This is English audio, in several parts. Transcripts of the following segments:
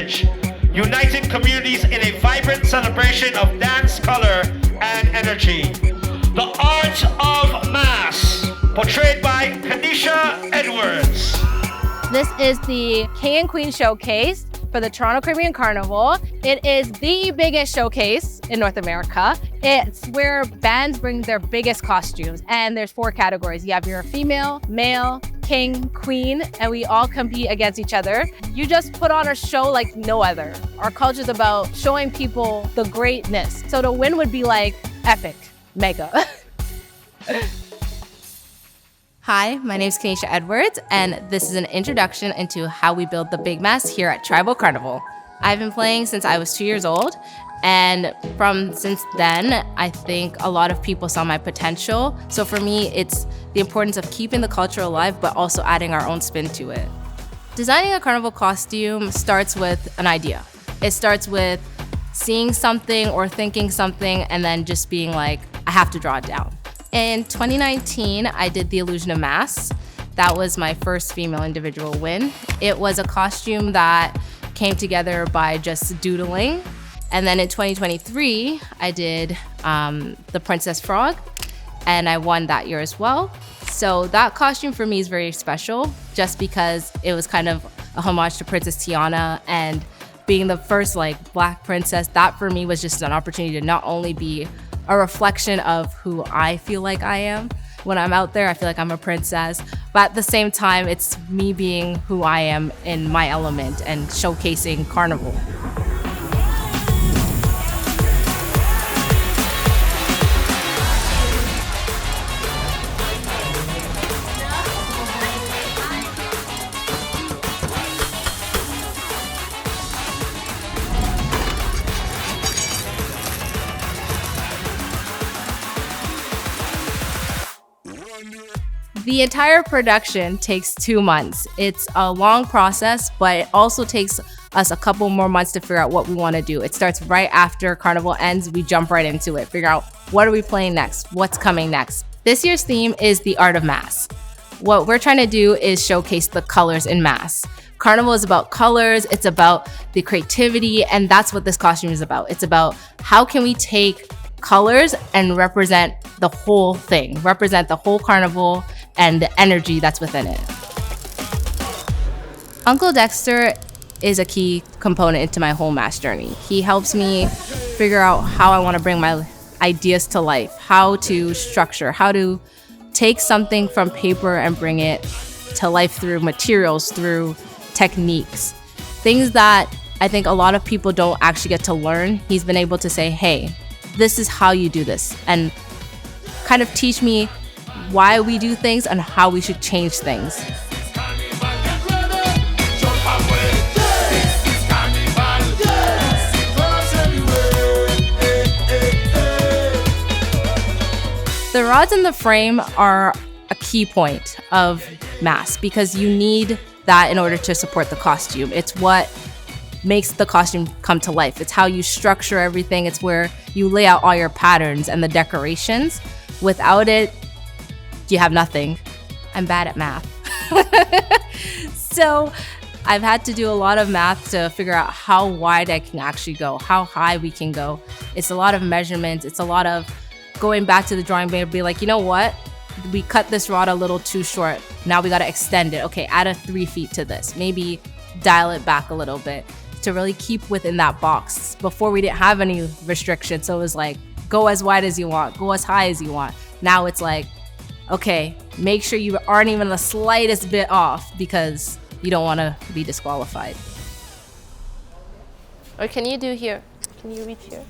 bridge, uniting communities in a vibrant celebration of dance, color, and energy. The art of mass, portrayed by Caneisha Edwards. This is the King and Queen Showcase for the Toronto Caribbean Carnival. It is the biggest showcase in North America. It's where bands bring their biggest costumes, and there's 4 categories. You have your female, male, king, queen, and we all compete against each other. You just put on a show like no other. Our culture is about showing people the greatness. So to win would be like epic, mega. Hi, my name is Caneisha Edwards, and this is an introduction into how we build the big mass here at Tribal Carnival. I've been playing since I was 2 years old, and since then, I think a lot of people saw my potential. So for me, it's the importance of keeping the culture alive, but also adding our own spin to it. Designing a carnival costume starts with an idea. It starts with seeing something or thinking something, and then just being like, I have to draw it down. In 2019, I did The Illusion of Mass. That was my first female individual win. It was a costume that came together by just doodling. And then in 2023, I did the Princess Frog, and I won that year as well. So that costume for me is very special, just because it was kind of a homage to Princess Tiana, and being the first Black princess, that for me was just an opportunity to not only be a reflection of who I feel like I am. When I'm out there, I feel like I'm a princess, but at the same time, it's me being who I am in my element and showcasing carnival. The entire production takes 2 months. It's a long process, but it also takes us a couple more months to figure out what we want to do. It starts right after Carnival ends. We jump right into it, figure out what are we playing next, what's coming next. This year's theme is the art of mass. What we're trying to do is showcase the colors in mass. Carnival is about colors, it's about the creativity, and that's what this costume is about. It's about how can we take colors and represent the whole thing, represent the whole carnival and the energy that's within it. Uncle Dexter is a key component into my whole mass journey. He helps me figure out how I want to bring my ideas to life, how to structure, how to take something from paper and bring it to life through materials, through techniques, things that I think a lot of people don't actually get to learn. He's been able to say, hey, this is how you do this, and kind of teach me why we do things and how we should change things. The rods in the frame are a key point of mass because you need that in order to support the costume. It's what makes the costume come to life. It's how you structure everything. It's where you lay out all your patterns and the decorations. Without it, you have nothing. I'm bad at math. So I've had to do a lot of math to figure out how wide I can actually go, how high we can go. It's a lot of measurements. It's a lot of going back to the drawing board and be like, you know what? We cut this rod a little too short. Now we got to extend it. Okay, add a 3 feet to this. Maybe dial it back a little bit to really keep within that box. Before we didn't have any restrictions. So it was like, go as wide as you want, go as high as you want. Now it's like, okay, make sure you aren't even the slightest bit off because you don't want to be disqualified. Or can you do here? Can you reach here?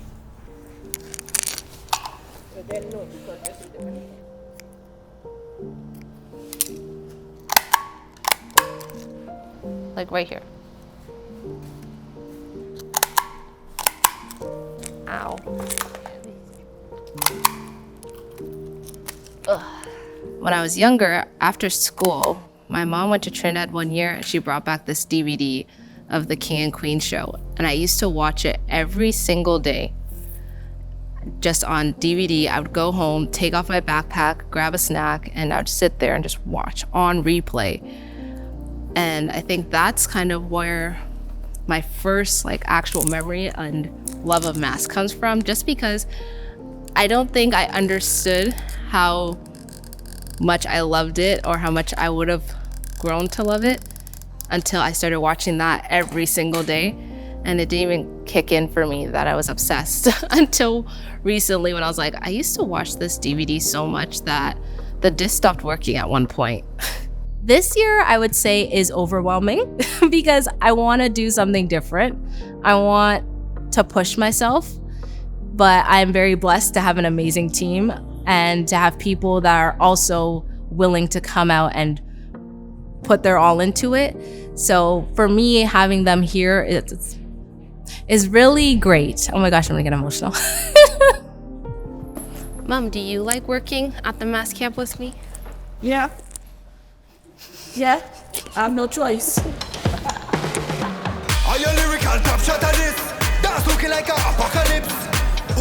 Like right here. Ow. Ugh. When I was younger, after school, my mom went to Trinidad one year and she brought back this DVD of the King and Queen show. And I used to watch it every single day. Just on DVD, I would go home, take off my backpack, grab a snack, and I would sit there and just watch on replay. And I think that's kind of where my first like actual memory and love of mass comes from, just because I don't think I understood how much I loved it or how much I would have grown to love it until I started watching that every single day. And it didn't even kick in for me that I was obsessed until recently, when I was like, I used to watch this DVD so much that the disc stopped working at one point. This year, I would say, is overwhelming because I want to do something different. I want to push myself, but I'm very blessed to have an amazing team and to have people that are also willing to come out and put their all into it. So for me, having them here is really great. Oh my gosh, I'm gonna get emotional. Mom, do you like working at the mass camp with me? Yeah. Yeah, I have no choice. Are you lyrical top shot at this? That's looking like an apocalypse.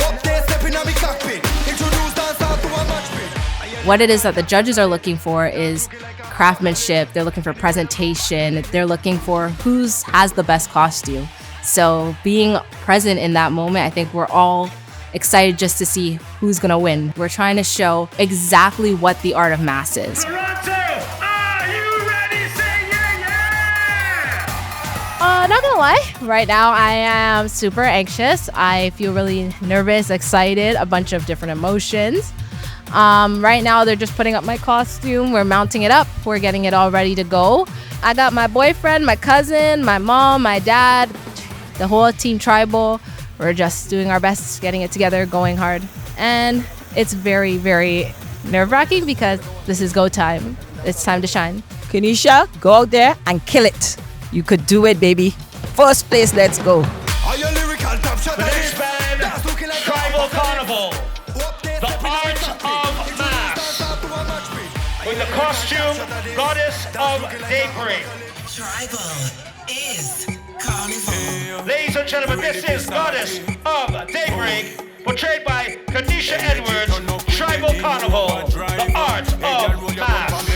Up there stepping on me cockpit. Introduce dance out to a match pit. What it is that the judges are looking for is craftsmanship. They're looking for presentation. They're looking for who has the best costume. So being present in that moment, I think we're all excited just to see who's gonna win. We're trying to show exactly what the art of mass is. Toronto, are you ready? Say yeah! Not gonna lie, right now I am super anxious. I feel really nervous, excited, a bunch of different emotions. Right now they're just putting up my costume. We're mounting it up. We're getting it all ready to go. I got my boyfriend, my cousin, my mom, my dad, the whole team tribal. We're just doing our best, getting it together, going hard. And it's very, very nerve-wracking because this is go time. It's time to shine. Caneisha, go out there and kill it. You could do it, baby. First place, let's go. Are you lyrical top shot The at next this? band, That's looking like Tribal an apocalypse. Carnival. Up there The stepping on me art cockpit. of Introduce mass. dance out to a match pit. With the costume, Goddess of Daybreak. Tribal is Carnival. Ladies and gentlemen, this is Goddess of Daybreak, portrayed by Caneisha Edwards, Tribal Carnival, the art of mass.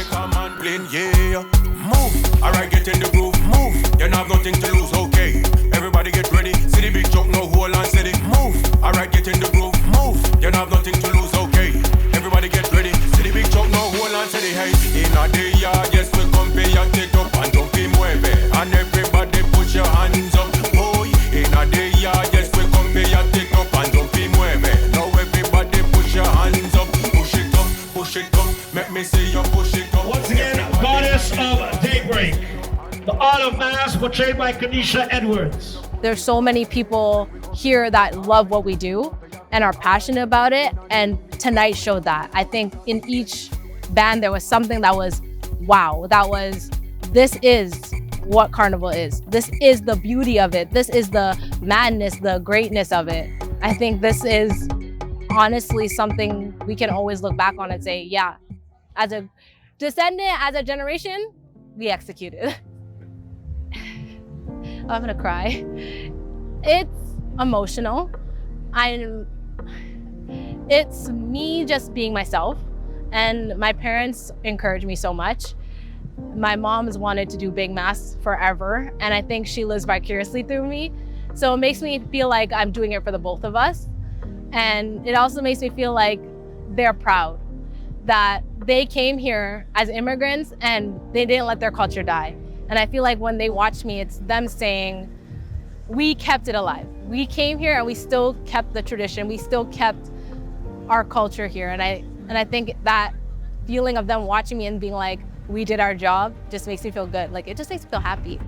Yeah, move. Alright, get in the groove, move. You have nothing to lose, okay. Everybody get ready. See the big joke, no hold on, steady. Move. Alright, get in the groove, move. You have nothing to lose, okay. Everybody get ready. See the big joke, no hold on, steady. Hey, in a day, yeah, yes, we come pay and take up and don't be mueve. And everybody put your hands up. Oh, in a day, yeah, yes, we come pay and take up and don't be mueve. Now everybody push your hands up. Push it up, push it up. Make me see you push it up. Once again, Goddess of Daybreak, the art of mass, portrayed by Caneisha Edwards. There's so many people here that love what we do and are passionate about it. And tonight showed that. I think in each band, there was something that was, wow, this is what Carnival is. This is the beauty of it. This is the madness, the greatness of it. I think this is honestly something we can always look back on and say, yeah, as a descendant, as a generation, we executed. I'm gonna cry. It's emotional. It's me just being myself, and my parents encourage me so much. My mom's wanted to do Big Mass forever, and I think she lives vicariously through me. So it makes me feel like I'm doing it for the both of us. And it also makes me feel like they're proud that they came here as immigrants and they didn't let their culture die. And I feel like when they watch me, it's them saying, we kept it alive. We came here and we still kept the tradition. We still kept our culture here. And I think that feeling of them watching me and being like, we did our job just makes me feel good. Like, it just makes me feel happy.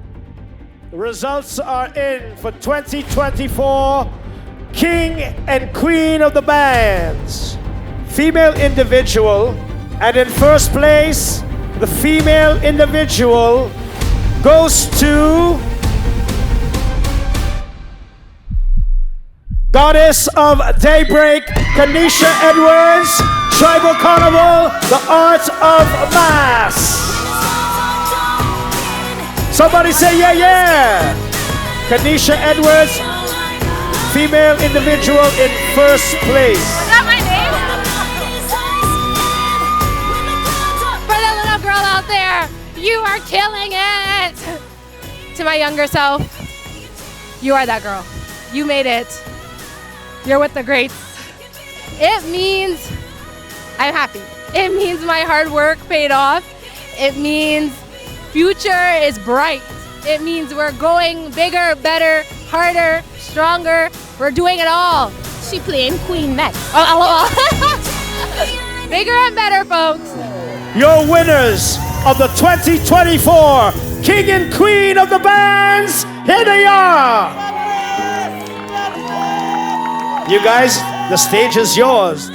The results are in for 2024 King and Queen of the Bands. Female individual, and in first place, the female individual goes to Goddess of Daybreak, Caneisha Edwards, Tribal Carnival, the art of mass. Somebody say yeah, yeah. Caneisha Edwards, female individual in first place. Is that my name? For the little girl out there, you are killing it. To my younger self, You are that girl. You made it. You're with the greats. It means I'm happy. It means my hard work paid off. It means future is bright. It means we're going bigger, better, harder, stronger. We're doing it all. She playing Queen next. Bigger and better, folks. Your winners of the 2024 King and Queen of the Bands, here they are. You guys, the stage is yours.